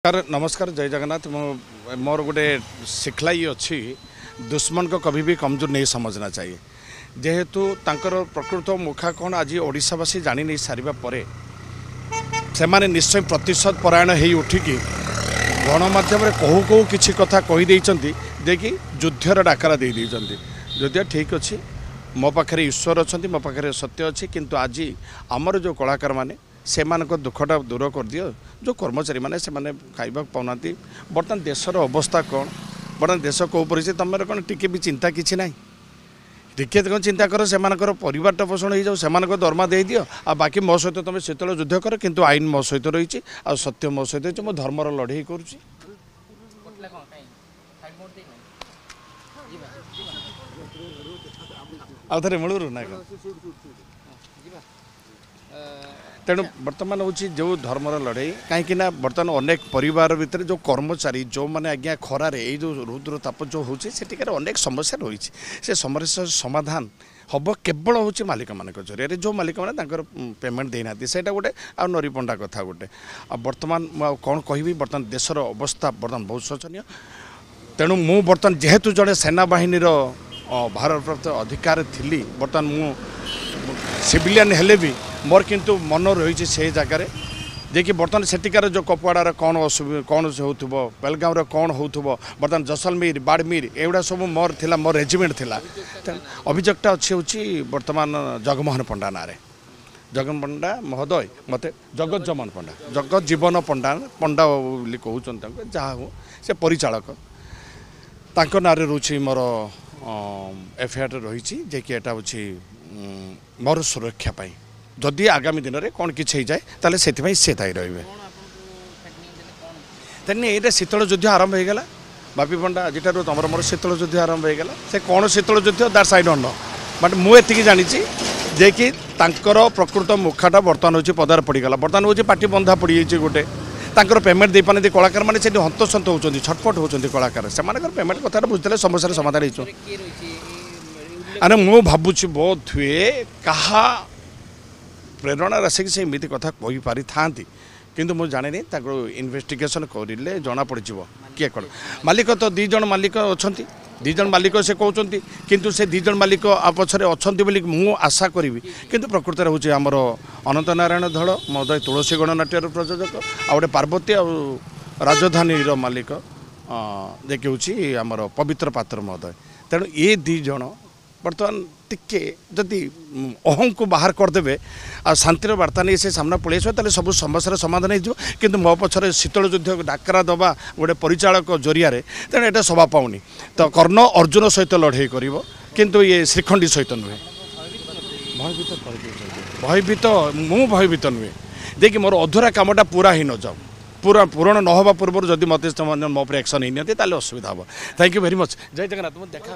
नमस्कार जय जगन्नाथ मोर गोटे शिखला ये अच्छी दुश्मन को कभी भी कमजोर नहीं समझना चाहिए जेहेतु तांकर प्रकृत मुखा कौन आज ओडिशावासी जानी नहीं सारिबा परे से माने निश्चय प्रतिशत परायण हो उठिकी गणमाध्यम कहू कहू किसी कथा कहीदे देखिए युद्धर डाकरा दे जदिव ठीक अच्छे मो पाखे ईश्वर अच्छा मो पाखे सत्य अच्छी किंतु आज आमर जो कलाकार मैंने से दुखटा दूर कर दियो जो कर्मचारी मैंने से खाइबा पाऊना बर्तमान देशर अवस्था कौन बर्तमान देश कौ परिस्थिति तुम कौन टी भी चिंता किसी ना टिके कौन चिंता कर से परिवार पोषण हो जाओ दरमा दे दियो आ बाकी मो सहित तुम शीतल युद्ध कर किंतु आईन मो सहित रही आ सत्य मो सहित मो धर्मर लड़े करुँच आउे मूलर ना तेणु बर्तमान हूँ जो धर्मर लड़ाई कहीं बर्तमान अनेक परिवार भितर जो कर्मचारी जो मैंने आज्ञा खरार ये जो रुद्र ताप जो होटिकार अनेक समस्या रही से समस्या समाधान हम केवल हूँ मालिक मान जरिए जो मालिक मैंने पेमेंट देना से गोटे आ नरी पंडा कथा गोटे बर्तमान कौन कहि बर्तमान देशर अवस्था बर्तमान बहुत शोचनीय तेणु मु बर्तमान जेहेतु जड़े सेना बाहिनी भारप्राप्त अधिकार थी बर्तमान मु सिविलियन हेले भी मोर किंतु मन रही से जगार देखिए बर्तमान सेठिकार जो कपवाड़ार कौन कौन हो बेलगाँव कौन हो बर्तमान जैसलमेर बाड़मेर एगुड़ा सब मोर थिला मोर रेजिमेंट थिला अभियोगटा अच्छी हूँ बर्तमान जगमोहन पंडा ना जगन पंडा महोदय मत जगत जमन पंडा जगत जीवन पंडा पंडा बोली कहते जहाँ हो से परिचालक तांको नारे रोचे मोर एफआईआर रही जे कि एटा होची मोर सुरक्षा पाई जदि आगामी दिन में कौन किसी जाए ताले से दायी रे तेने ये शीतल युद्ध आरंभ हो गला बापी पंडा आज तुम मोर शीतल युद्ध आरंभ हो गला से कौन शीतल युद्ध that's I don't know but मुझे जानी जे कि तांकर प्रकृत मुखाटा बर्तमान हूँ पदार पड़गला बर्तमान हूँ पार्टी बंधा पड़ जाए गोटे तांकर पेमेंट दे पाने कलाकार मैंने से हंतसंत होती छटपट होती कलाकार से पेमेंट कथा बुझे समस्या समाधान हो अरे मु भावुँ बोध हुए कहा प्रेरणा आसिक से एमती कथा कही पारि था किंतु मुझे जाने इन्वेस्टिगेशन करें जना पड़ किए कौन मालिक तो दीज मालिक अच्छा दीज मालिक से कहते किंतु से दीज मालिक पछरे अच्छा बोली मु आशा करी किंतु प्रकृत हूँ आमर अनंत नारायण धड़ महोदय तुलसी गणनाट्यर प्रयोजक आउे पार्वती आ राजधानी मालिक देखिए हूँ आमर पवित्र पात्र महोदय तेणु ये दीज बर्तमान टिके जदि अहं को बाहर करदे आ शांतिर वार्ता नहीं से सामना पलि आस सब समस्या समाधान हो किंतु मो पछरे शीतल युद्ध डाकरा दबा गोटे परिचालक जरिया तेणु यहाँ शोभा पाऊनी तो कर्ण अर्जुन सहित लड़े कर किंतु ये श्रीखंडी सहित नुहे भयभीत मु भयभीत नुहे देखिए मोर अधूरा कामटा पूरा ही न जाऊ पूरा पूरण न हवा पूर्व जदि मत मो एक्शन नहीं असुविधा हम थैंक यू वेरी मच जय जगन्नाथ देखा।